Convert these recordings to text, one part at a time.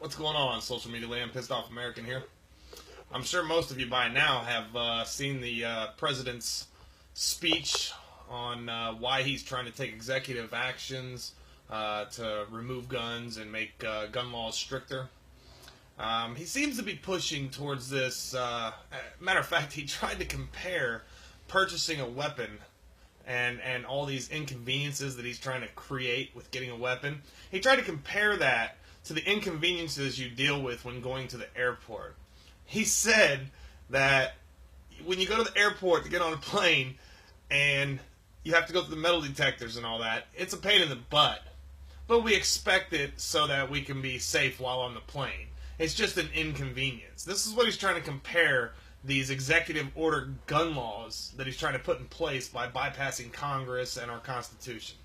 What's going on, social media land? Pissed Off American here. I'm sure most of you by now have seen the president's speech on why he's trying to take executive actions to remove guns and make gun laws stricter. He seems to be pushing towards this. Matter of fact, he tried to compare purchasing a weapon and all these inconveniences that he's trying to create with getting a weapon. He tried to compare that to the inconveniences you deal with when going to the airport. He said that when you go to the airport to get on a plane and you have to go through the metal detectors and all that, it's a pain in the butt. But we expect it so that we can be safe while on the plane. It's just an inconvenience. This is what he's trying to compare these executive order gun laws that he's trying to put in place by bypassing Congress and our Constitution.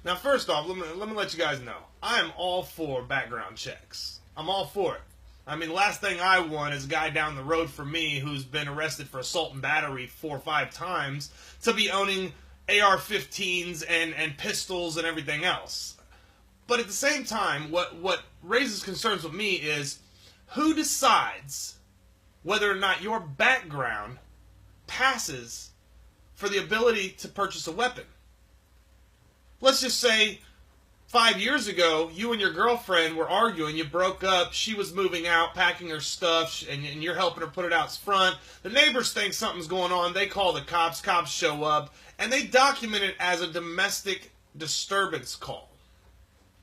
Now, first off, let me let you guys know, I am all for background checks. I'm all for it. I mean, the last thing I want is a guy down the road from me who's been arrested for assault and battery 4 or 5 times to be owning AR-15s and pistols and everything else. But at the same time, what raises concerns with me is who decides whether or not your background passes for the ability to purchase a weapon. Let's just say 5 years ago, you and your girlfriend were arguing, you broke up, she was moving out, packing her stuff, and you're helping her put it out front. The neighbors think something's going on, they call the cops show up, and they document it as a domestic disturbance call.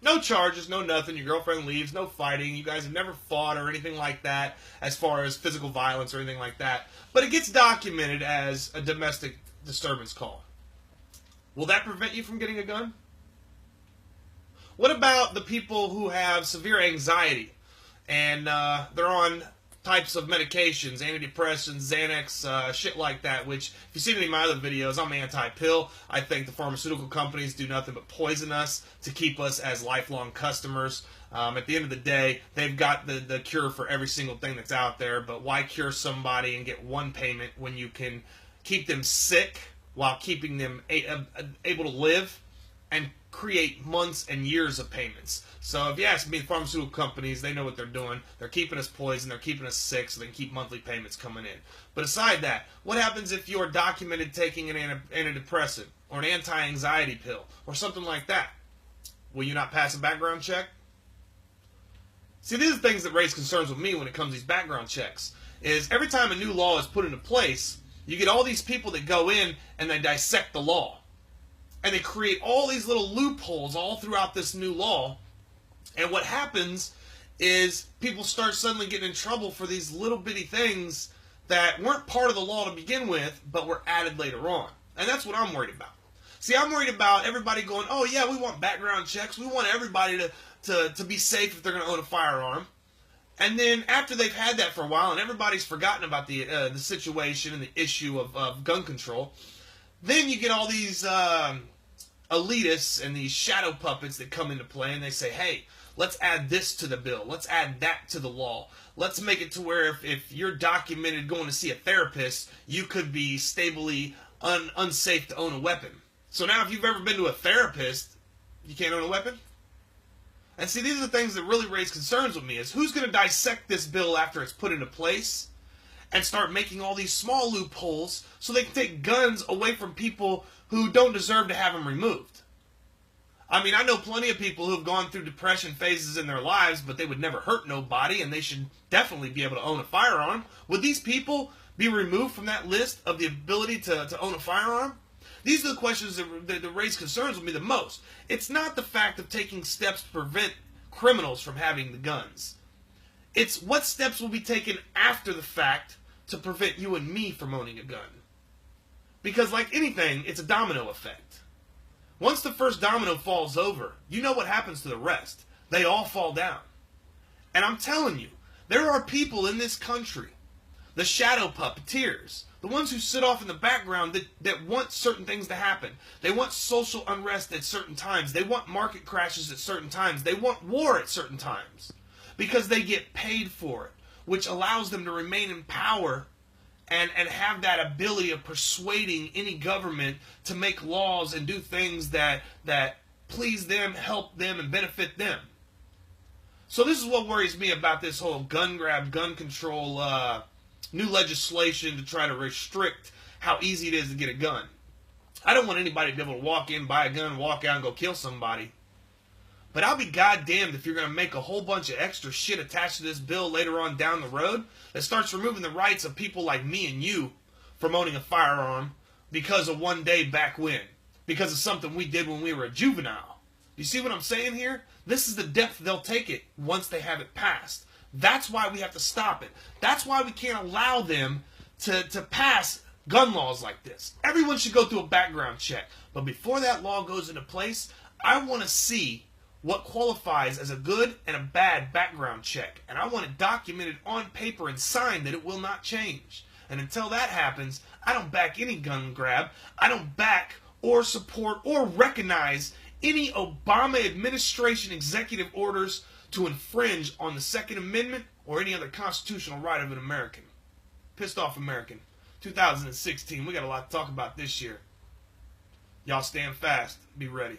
No charges, no nothing, your girlfriend leaves, no fighting, you guys have never fought or anything like that as far as physical violence or anything like that, but it gets documented as a domestic disturbance call. Will that prevent you from getting a gun? What about the people who have severe anxiety and they're on types of medications, antidepressants, Xanax, shit like that, which if you've seen any of my other videos, I'm anti-pill. I think the pharmaceutical companies do nothing but poison us to keep us as lifelong customers. At the end of the day, they've got the cure for every single thing that's out there, but why cure somebody and get one payment when you can keep them sick while keeping them able to live and create months and years of payments? So if you ask me, the pharmaceutical companies, they know what they're doing. They're keeping us poisoned, they're keeping us sick so they can keep monthly payments coming in. But aside that, what happens if you're documented taking an antidepressant or an anti-anxiety pill or something like that? Will you not pass a background check? See, these are things that raise concerns with me when it comes to these background checks. Is every time a new law is put into place, you get all these people that go in and they dissect the law. And they create all these little loopholes all throughout this new law. And what happens is people start suddenly getting in trouble for these little bitty things that weren't part of the law to begin with, but were added later on. And that's what I'm worried about. See, I'm worried about everybody going, oh yeah, we want background checks. We want everybody to be safe if they're going to own a firearm. And then after they've had that for a while and everybody's forgotten about the situation and the issue of gun control, then you get all these elitists and these shadow puppets that come into play and they say, hey, let's add this to the bill. Let's add that to the law. Let's make it to where if you're documented going to see a therapist, you could be stably unsafe to own a weapon. So now if you've ever been to a therapist, you can't own a weapon? And see, these are the things that really raise concerns with me, is who's going to dissect this bill after it's put into place and start making all these small loopholes so they can take guns away from people who don't deserve to have them removed. I mean, I know plenty of people who have gone through depression phases in their lives, but they would never hurt nobody, and they should definitely be able to own a firearm. Would these people be removed from that list of the ability to own a firearm? These are the questions that raise concerns with me the most. It's not the fact of taking steps to prevent criminals from having the guns. It's what steps will be taken after the fact to prevent you and me from owning a gun. Because like anything, it's a domino effect. Once the first domino falls over, you know what happens to the rest. They all fall down. And I'm telling you, there are people in this country, the shadow puppeteers, the ones who sit off in the background that want certain things to happen. They want social unrest at certain times. They want market crashes at certain times. They want war at certain times. Because they get paid for it, which allows them to remain in power and have that ability of persuading any government to make laws and do things that please them, help them, and benefit them. So this is what worries me about this whole gun grab, gun control, new legislation to try to restrict how easy it is to get a gun. I don't want anybody to be able to walk in, buy a gun, walk out, and go kill somebody. But I'll be goddamned if you're going to make a whole bunch of extra shit attached to this bill later on down the road that starts removing the rights of people like me and you from owning a firearm because of one day back when. Because of something we did when we were a juvenile. You see what I'm saying here? This is the depth they'll take it once they have it passed. That's why we have to stop it. That's why we can't allow them to pass gun laws like this. Everyone should go through a background check. But before that law goes into place, I want to see what qualifies as a good and a bad background check. And I want it documented on paper and signed that it will not change. And until that happens, I don't back any gun grab. I don't back or support or recognize any Obama administration executive orders to infringe on the Second Amendment or any other constitutional right of an American. Pissed Off American. 2016. We got a lot to talk about this year. Y'all stand fast. Be ready.